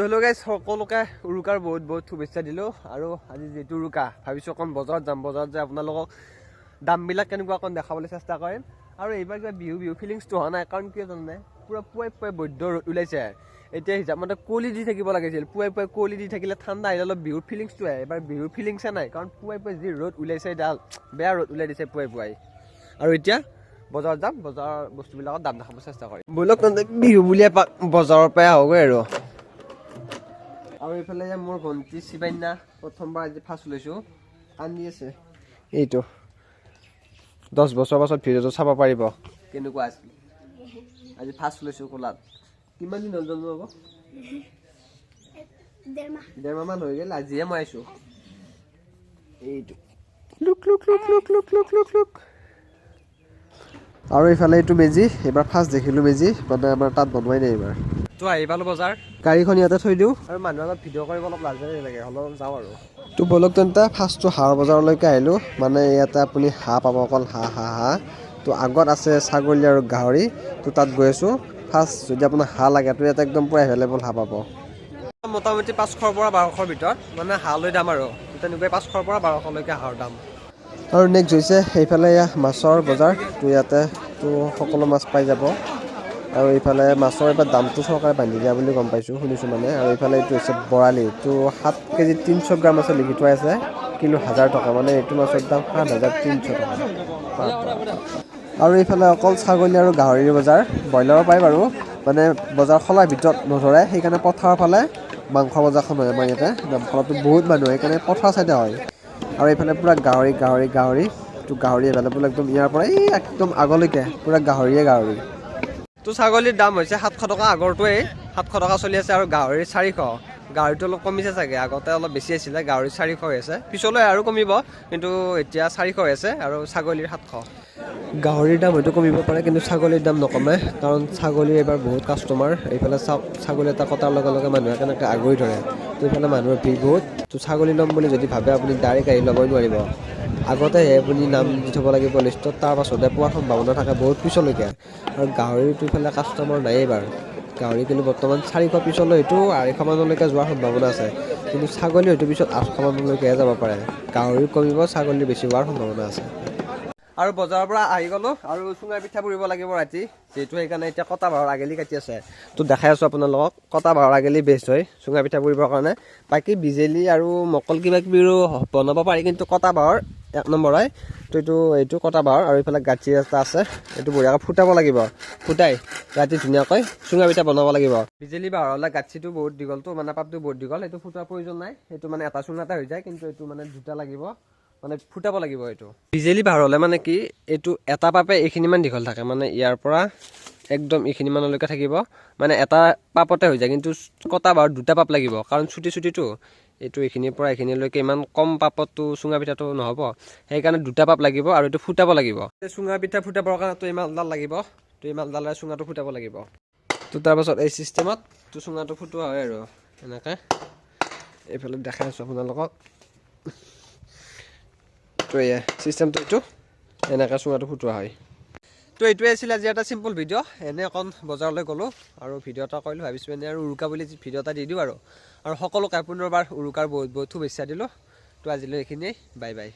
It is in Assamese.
হেল্ল' গাইজ সকলোকে উৰুকাৰ বহুত বহুত শুভেচ্ছা দিলোঁ আৰু আজি যিহেতু উৰুকা ভাবিছোঁ অকণ বজাৰত যাম বজাৰত যাই আপোনালোকক দামবিলাক কেনেকুৱা অকণ দেখাবলৈ চেষ্টা কৰিম আৰু এইবাৰ কিবা বিহু ফিলিংছটো হোৱা নাই কাৰণ কিয় জানে পুৰা পুৱাই বৈদ্য ৰ'দ ওলাইছে এতিয়া হিচাপমতে কুঁৱলী দি থাকিব লাগিছিল পুৱাই কুঁৱলী দি থাকিলে ঠাণ্ডা আহিলে অলপ বিহুৰ ফিলিংছটো আহে এবাৰ বিহুৰ ফিলিংছে নাই কাৰণ পুৱাই যি ৰ'দ ওলাইছে ডাল বেয়া ৰ'দ ওলাই দিছে পুৱাই আৰু এতিয়া বজাৰত যাম বজাৰৰ বস্তুবিলাকৰ দাম দেখাব চেষ্টা কৰিম ব'লক তেন্তে বিহু বুলিয়ে এপাক বজাৰৰ পৰাই আহোগৈ আৰু এইফালে মোৰ ভণ্টি শিবান্যা প্ৰথমবাৰ আজি ফাৰ্ষ্ট লৈছোঁ কান্দি আছে এইটো 10 বছৰ পাছত ভিডিঅ'টো চাব পাৰিব কেনেকুৱা আছিল আজি ফাৰ্ষ্ট লৈছোঁ কোলাত কিমান দিন হ'ল জন্ম হ'ব ডেৰ মাহমান হৈ গ'ল আজিহে মই আহিছোঁ এইটো লুক আৰু এইফালে এইটো মেজি এইবাৰ ফাৰ্ষ্ট দেখিলোঁ মেজি মানে আমাৰ তাত বনোৱাই নাই এইবাৰ তো আহি পালোঁ বজাৰ গাড়ীখন ইয়াতে থৈ দিওঁ আৰু মানুহ আগত ভিডিঅ' কৰিব অলপ লাজ লাগে হ'লেও যাওঁ আৰু তো ব'লক তেন্তে ফাৰ্ষ্টটো হাঁহৰ বজাৰলৈকে আহিলোঁ মানে ইয়াতে আপুনি হাঁহ পাব অকল হাঁহ তো আগত আছে ছাগলী আৰু গাহৰি তো তাত গৈ আছোঁ ফাৰ্ষ্ট যদি আপোনাৰ হাঁহ লাগে তো ইয়াতে একদম পূৰা এভেইলেবল হাঁহ পাব মোটামুটি 500ৰ পৰা 1200ৰ ভিতৰত মানে হাঁহ লৈ দাম আৰু তেনেকৈ 500ৰ পৰা 1200লৈকে হাঁহৰ দাম আৰু নেক্সট হৈছে সেইফালে মাছৰ বজাৰ তো ইয়াতে তো সকলো মাছ পাই যাব আৰু এইফালে মাছৰ এবাৰ দামটো চৰকাৰে বান্ধি দিয়া বুলি গম পাইছোঁ শুনিছোঁ মানে আৰু এইফালে এইটো হৈছে বৰালি তো 7 কেজি 300 গ্ৰাম আছে লিখি থোৱা আছে কিলো 1000 টকা মানে এইটো মাছৰ দাম 7300 টকা আৰু এইফালে অকল ছাগলী আৰু গাহৰিৰ বজাৰ ব্ৰইলাৰো পায় বাৰু মানে বজাৰ খোলাৰ ভিতৰত নধৰে সেইকাৰণে পথাৰৰ ফালে মাংস বজাৰখন হয় আমাৰ ইয়াতে নামখলতো বহুত মানুহ সেইকাৰণে পথাৰ চাইডে হয় আৰু এইফালে পূৰা গাহৰি তো গাহৰি এভেইলেবল একদম ইয়াৰ পৰা এই একদম আগলৈকে পূৰা গাহৰি তো ছাগলীৰ দাম হৈছে 700 টকা আগৰটোৱেই 700 টকা চলি আছে আৰু গাহৰি 400 গাহৰিটো অলপ কমিছে চাগে আগতে অলপ বেছি আছিলে গাহৰি 400 হৈ আছে পিছলৈ আৰু কমিব কিন্তু এতিয়া 400 হৈ আছে আৰু ছাগলীৰ 700 গাহৰিৰ দাম হয়তো কমিব পাৰে কিন্তু ছাগলীৰ দাম নকমে কাৰণ ছাগলীৰ এইবাৰ বহুত কাষ্টমাৰ এইফালে ছাগলী এটা কটাৰ লগে লগে মানুহে কেনেকৈ আগুৰি ধৰে তো এইফালে মানুহৰ ভিৰ বহুত তো ছাগলী ল'ম বুলি যদি ভাবে আপুনি ডাইৰেক্ট আহি ল'বই নোৱাৰিব আগতে আপুনি নাম দি থ'ব লাগিব লিষ্টত তাৰ পাছতে পোৱাৰ সম্ভাৱনা থাকে বহুত পিছলৈকে আৰু গাহৰিটো ইফালে কাষ্টমাৰ নাই এইবাৰ গাহৰি কিন্তু বৰ্তমান 400 পিছলৈ হয়তো 250 মানলৈকে যোৱাৰ সম্ভাৱনা আছে কিন্তু ছাগলী হয়তো পিছত 800 মানলৈকেহে যাব পাৰে গাহৰি কমিব ছাগলী বেছি হোৱাৰ সম্ভাৱনা আছে আৰু বজাৰৰ পৰা আহি গ'লোঁ আৰু চুঙা পিঠা পুৰিব লাগিব ৰাতি যিহেতু সেইকাৰণে এতিয়া কটা বাঁহৰ আগেলি কাটি আছে তো দেখাই আছোঁ আপোনালোকক কটা বাঁহৰ আগেলি বেষ্ট হয় চুঙা পিঠা পুৰিবৰ কাৰণে বাকী বিজেলি আৰু মকল কিবা কিবিৰো বনাব পাৰি কিন্তু কটা বাঁহৰ 1 নম্বৰ হয় তো এইটো কটা বাঁহৰ আৰু এইফালে গাঁঠি এটা আছে এইটো বঢ়িয়াকৈ ফুটাব লাগিব ফুটাই ৰাতি ধুনীয়াকৈ চুঙা পিঠা বনাব লাগিব বিজেলি বাঁহৰ হ'লে গাঁঠিটো বহুত দীঘলটো মানে পাতটো বহুত দীঘল এইটো ফুটাৰ প্ৰয়োজন নাই সেইটো মানে এটা চুঙাতে হৈ যায় কিন্তু এইটো মানে দুটা লাগিব মানে ফুটাব লাগিব এইটো বিজেলি বাঁহৰ হ'লে মানে কি এইটো এটা পাপে এইখিনিমান দীঘল থাকে মানে ইয়াৰ পৰা একদম এইখিনিমানলৈকে থাকিব মানে এটা পাপতে হৈ যায় কিন্তু কটা বাঁহৰ দুটা পাপ লাগিব কাৰণ চুটিটো এইটো এইখিনিৰ পৰা এইখিনিলৈকে ইমান কম পাপতটো চুঙা পিঠাটো নহ'ব সেইকাৰণে দুটা পাপ লাগিব আৰু এইটো ফুটাব লাগিব চুঙা পিঠা ফুটাবৰ কাৰণেতো ইমানডাল লাগিব তো ইমানডালেৰে চুঙাটো ফুটাব লাগিব তো তাৰপাছত এই চিষ্টেমত তো চুঙাটো ফুটোৱা হয় আৰু এনেকৈ এইফালে দেখাই আছোঁ আপোনালোকক তো এয়া চিষ্টেমটো এইটো এনেকৈ চুঙাটো ফুটোৱা হয় তো এইটোৱে আছিল আজি এটা চিম্পল ভিডিঅ' এনে অকণ বজাৰলৈ গ'লোঁ আৰু ভিডিঅ' এটা কৰিলোঁ ভাবিছোঁ এনে আৰু উৰুকা বুলি ভিডিঅ' এটা দি দিওঁ আৰু সকলোকে পুনৰবাৰ উৰুকাৰ বহুত বহুত শুভেচ্ছা দিলোঁ তো আজিলৈ এইখিনিয়েই বাই